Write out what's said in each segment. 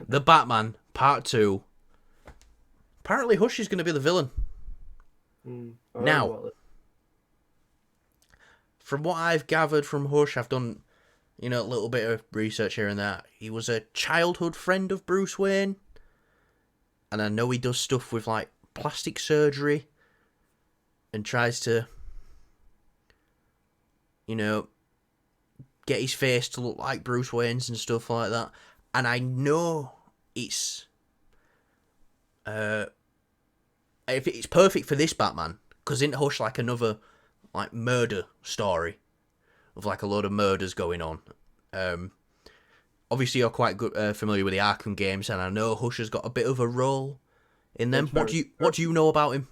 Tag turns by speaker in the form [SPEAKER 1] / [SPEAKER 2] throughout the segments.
[SPEAKER 1] The Batman Part 2. Apparently, Hush is going to be the villain.
[SPEAKER 2] I heard
[SPEAKER 1] Now,
[SPEAKER 2] about it.
[SPEAKER 1] from what I've gathered from Hush, I've done, a little bit of research here and there. He was a childhood friend of Bruce Wayne. And I know he does stuff with, like, plastic surgery and tries to, you know, get his face to look like Bruce Wayne's and stuff like that. And I know it's if it's perfect for this Batman, because isn't Hush like another like murder story of like a load of murders going on. Um, Obviously you're quite good familiar with the Arkham games, and I know Hush has got a bit of a role in them.
[SPEAKER 2] It's
[SPEAKER 1] What
[SPEAKER 2] very,
[SPEAKER 1] do you
[SPEAKER 2] very,
[SPEAKER 1] what do you know about him?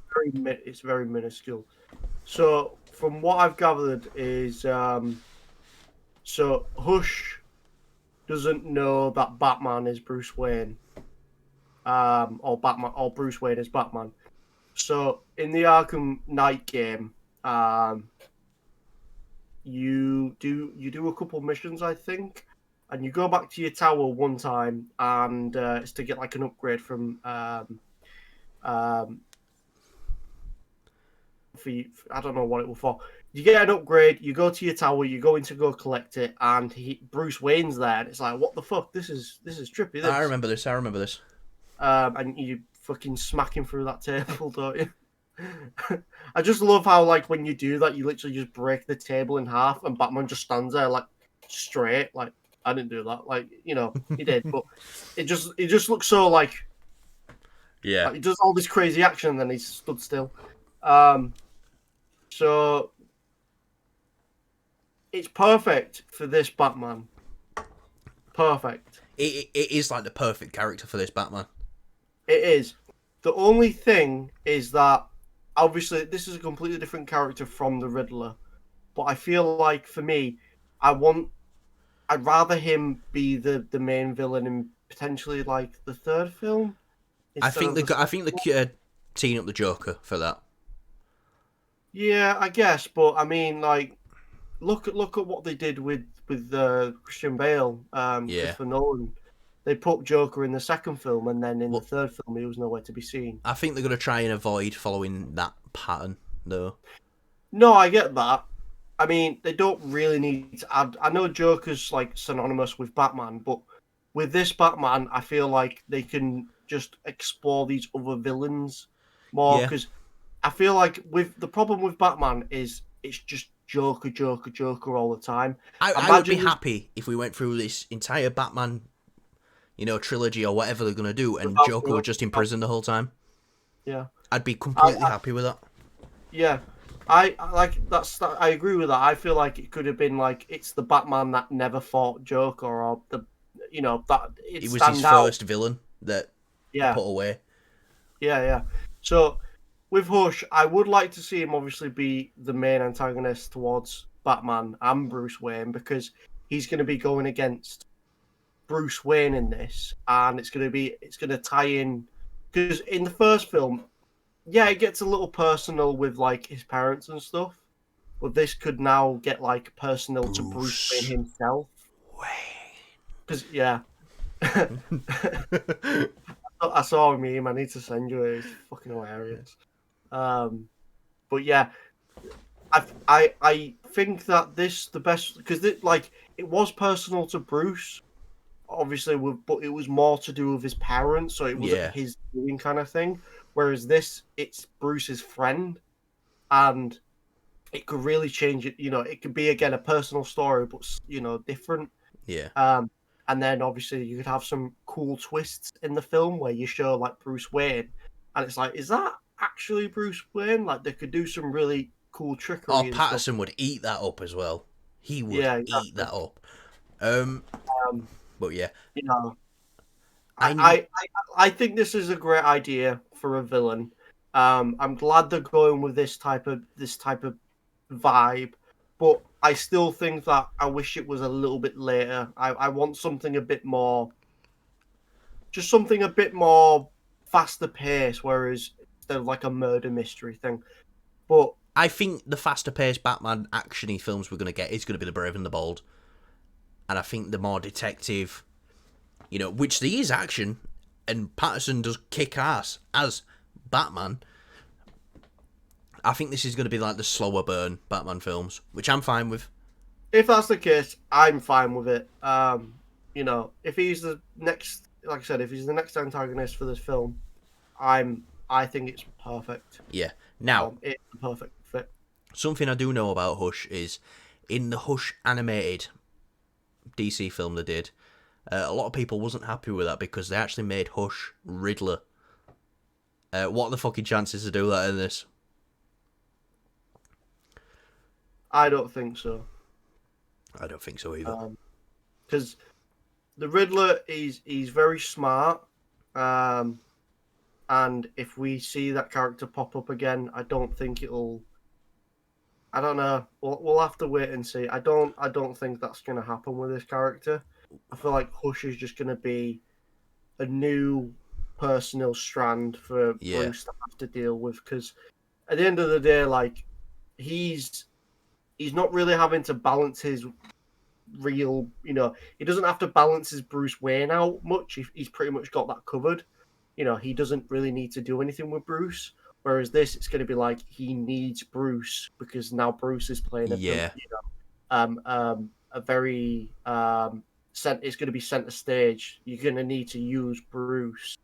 [SPEAKER 2] it's very minuscule. So from what I've gathered is, so Hush doesn't know that Batman is Bruce Wayne, or Batman or Bruce Wayne is Batman. So in the Arkham Knight game, um, you do a couple missions, I think, and you go back to your tower one time, and it's to get like an upgrade from um, I don't know what it was for. You get an upgrade, you go to your tower, you go in to go collect it, and Bruce Wayne's there, and it's like, what the fuck? This is trippy.
[SPEAKER 1] I
[SPEAKER 2] This,
[SPEAKER 1] remember this. I remember this.
[SPEAKER 2] and you fucking smack him through that table, don't you? I just love how like when you do that, you literally just break the table in half, and Batman just stands there like straight. Like I didn't do that. Like he did, but it just looks so
[SPEAKER 1] Yeah.
[SPEAKER 2] like he does all this crazy action, and then he's stood still. Um, so it's perfect for this Batman. Perfect.
[SPEAKER 1] It is like the perfect character for this Batman.
[SPEAKER 2] It is. The only thing is that obviously this is a completely different character from the Riddler, but I feel like for me, I want I'd rather him be the main villain in potentially like the third film
[SPEAKER 1] I
[SPEAKER 2] instead
[SPEAKER 1] think
[SPEAKER 2] of the
[SPEAKER 1] I
[SPEAKER 2] second
[SPEAKER 1] think
[SPEAKER 2] one.
[SPEAKER 1] the teeing up the Joker for that.
[SPEAKER 2] Yeah, I guess, but I mean, like, look at what they did with Christian Bale,
[SPEAKER 1] Yeah.
[SPEAKER 2] Christopher Nolan. They put Joker in the second film, and then in the
[SPEAKER 1] Well,
[SPEAKER 2] third film, he was nowhere to be seen.
[SPEAKER 1] I think they're gonna try and avoid following that pattern, though.
[SPEAKER 2] No, I get that. I mean, they don't really need to add. I know Joker's like synonymous with Batman, but with this Batman, I feel like they can just explore these other villains more
[SPEAKER 1] Yeah.
[SPEAKER 2] because I feel like with the problem with Batman is it's just Joker, Joker, Joker all the time.
[SPEAKER 1] I would be
[SPEAKER 2] Imagine this
[SPEAKER 1] happy if we went through this entire Batman, trilogy or whatever they're gonna do, and
[SPEAKER 2] without
[SPEAKER 1] Joker was
[SPEAKER 2] Joker.
[SPEAKER 1] just in prison the whole time.
[SPEAKER 2] Yeah,
[SPEAKER 1] I'd be
[SPEAKER 2] I,
[SPEAKER 1] completely happy with that.
[SPEAKER 2] yeah, I like that's. I agree with that. I feel like it could have been like it's the Batman that never fought Joker, or that it
[SPEAKER 1] It was his
[SPEAKER 2] stand out.
[SPEAKER 1] first villain that he
[SPEAKER 2] Yeah,
[SPEAKER 1] put away.
[SPEAKER 2] yeah. So with Hush, I would like to see him obviously be the main antagonist towards Batman and Bruce Wayne because he's going to be going against Bruce Wayne in this, and it's going to tie in because in the first film, yeah, it gets a little personal with like his parents and stuff, but this could now get like personal to Bruce Wayne
[SPEAKER 1] Bruce
[SPEAKER 2] himself because yeah.
[SPEAKER 1] Wayne.
[SPEAKER 2] I saw a meme. I need to send you it. It's fucking hilarious. Um, but yeah, I think that this the best because like it was personal to Bruce, obviously, but it was more to do with his parents, so it wasn't
[SPEAKER 1] Yeah.
[SPEAKER 2] his doing kind of thing. Whereas this, it's Bruce's friend, and it could really change it. It could be again a personal story, but different.
[SPEAKER 1] Yeah.
[SPEAKER 2] Um, and then obviously you could have some cool twists in the film where you show like Bruce Wayne, and it's like, is that actually Bruce Wayne? Like they could do some really cool
[SPEAKER 1] Oh,
[SPEAKER 2] trickery and stuff.
[SPEAKER 1] Patterson would eat that up as well. He would
[SPEAKER 2] Yeah,
[SPEAKER 1] eat
[SPEAKER 2] exactly.
[SPEAKER 1] that up. Um,
[SPEAKER 2] Um,
[SPEAKER 1] but yeah,
[SPEAKER 2] you know, I,
[SPEAKER 1] I
[SPEAKER 2] I I think this is a great idea for a villain. I'm glad they're going with this type of vibe, but I still think that I wish it was a little bit later. I want something a bit more, just something a bit more faster pace, whereas instead of like a murder mystery thing. But
[SPEAKER 1] I think the faster paced Batman actiony films we're gonna get is gonna be the Brave and the Bold, and I think the more detective, which there is action, and Patterson does kick ass as Batman. I think this is going to be like the slower burn Batman films, which I'm fine with.
[SPEAKER 2] If that's the case, I'm fine with it. If he's the next, like I said, if he's the next antagonist for this film, I think it's perfect.
[SPEAKER 1] Yeah. Now,
[SPEAKER 2] it's a perfect fit.
[SPEAKER 1] Something I do know about Hush is in the Hush animated DC film they did, a lot of people wasn't happy with that because they actually made Hush Riddler. What are the fucking chances to do that in this?
[SPEAKER 2] I don't think so.
[SPEAKER 1] I don't think so either.
[SPEAKER 2] Because the Riddler he's very smart, and if we see that character pop up again, I don't think it'll. I don't know. We'll have to wait and see. I don't think that's going to happen with this character. I feel like Hush is just going to be a new personal strand for Bruce to have to deal with. Because at the end of the day, like he's not really having to balance his real, he doesn't have to balance his Bruce Wayne out much. He's pretty much got that covered. He doesn't really need to do anything with Bruce. Whereas this, it's going to be like he needs Bruce because now Bruce is playing a very it's going to be center stage. You're going to need to use Bruce,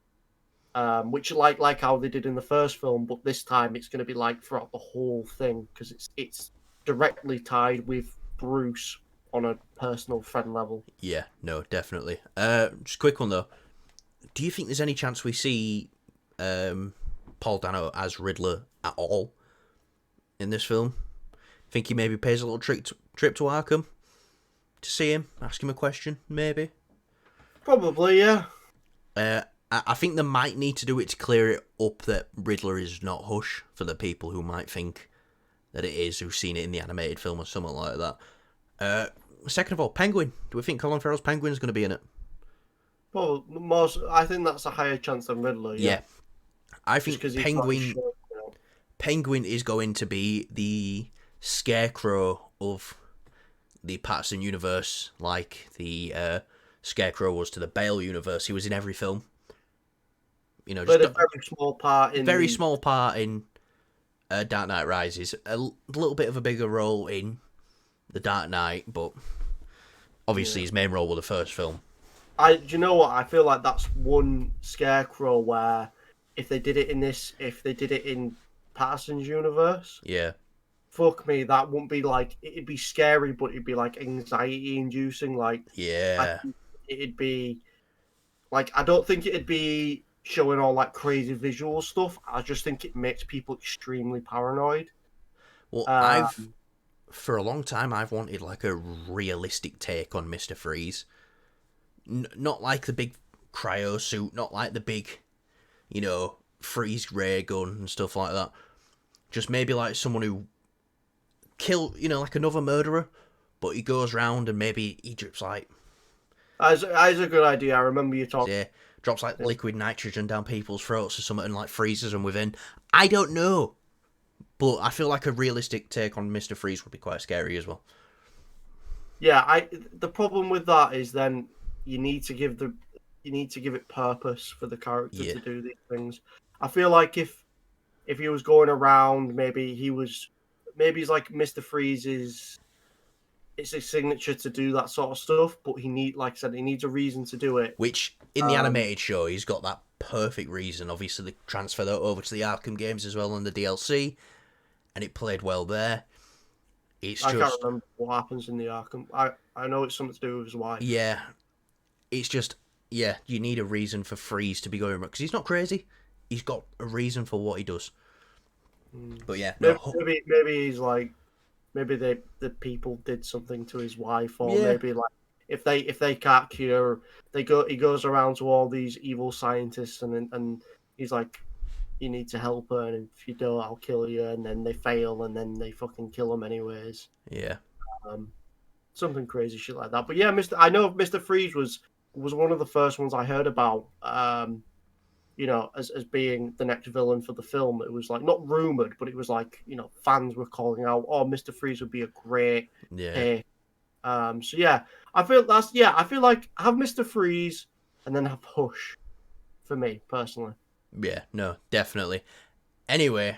[SPEAKER 2] which like how they did in the first film, but this time it's going to be like throughout the whole thing because it's directly tied with Bruce on a personal friend level.
[SPEAKER 1] Yeah, no, definitely. Just a quick one though. Do you think there's any chance we see Paul Dano as Riddler at all in this film? Think he maybe pays a little trip to Arkham to see him, ask him a question, maybe?
[SPEAKER 2] Probably, yeah.
[SPEAKER 1] I think they might need to do it to clear it up that Riddler is not Hush for the people who might think that it is, who've seen it in the animated film or something like that. Second of all, Penguin. Do we think Colin Farrell's Penguin is going to be in it?
[SPEAKER 2] Well, I think that's a higher chance than Riddler. Yeah.
[SPEAKER 1] I think Penguin is going to be the Scarecrow of the Patterson universe, like the Scarecrow was to the Bale universe. He was in every film. Just
[SPEAKER 2] played a very small part in
[SPEAKER 1] Dark Knight Rises. A little bit of a bigger role in The Dark Knight, but obviously his main role was the first film.
[SPEAKER 2] Do you know what? I feel like that's one Scarecrow where if they did it in Patterson's universe, fuck me, that wouldn't be like, it'd be scary, but it'd be like anxiety inducing. Like, it'd be like, I don't think it'd be showing all like crazy visual stuff. I just think it makes people extremely paranoid.
[SPEAKER 1] Well, for a long time, I've wanted like a realistic take on Mr. Freeze. Not like the big cryo suit, not like the big, freeze ray gun and stuff like that. Just maybe like someone who like another murderer, but he goes round and maybe he drips like...
[SPEAKER 2] That's a good idea. I remember you talking.
[SPEAKER 1] Yeah, drops like liquid nitrogen down people's throats or something and like freezes them within. I don't know. But I feel like a realistic take on Mr. Freeze would be quite scary as well.
[SPEAKER 2] Yeah, the problem with that is then you need to give it purpose for the character to do these things. I feel like if he was going around, maybe he's like Mr. Freeze's. It's his signature to do that sort of stuff, but he needs a reason to do it.
[SPEAKER 1] Which in the animated show, he's got that perfect reason. Obviously, they transfer that over to the Arkham games as well and the DLC, and it played well there. I
[SPEAKER 2] can't remember what happens in the Arkham. I know it's something to do with his wife.
[SPEAKER 1] Yeah. It's just, you need a reason for Freeze to be going around. Because he's not crazy. He's got a reason for what he does. But yeah.
[SPEAKER 2] Maybe he's like, maybe the people did something to his wife. Or maybe like, if they can't cure, he goes around to all these evil scientists and he's like, you need to help her, and if you don't, I'll kill you. And then they fail, and then they fucking kill him anyways.
[SPEAKER 1] Yeah.
[SPEAKER 2] Something crazy shit like that. But yeah, I know Mr. Freeze was one of the first ones I heard about. As being the next villain for the film. It was like not rumored, but it was like fans were calling out, "Oh, Mr. Freeze would be a great pick." I feel like have Mr. Freeze and then have Hush for me personally.
[SPEAKER 1] Yeah, no, definitely. Anyway,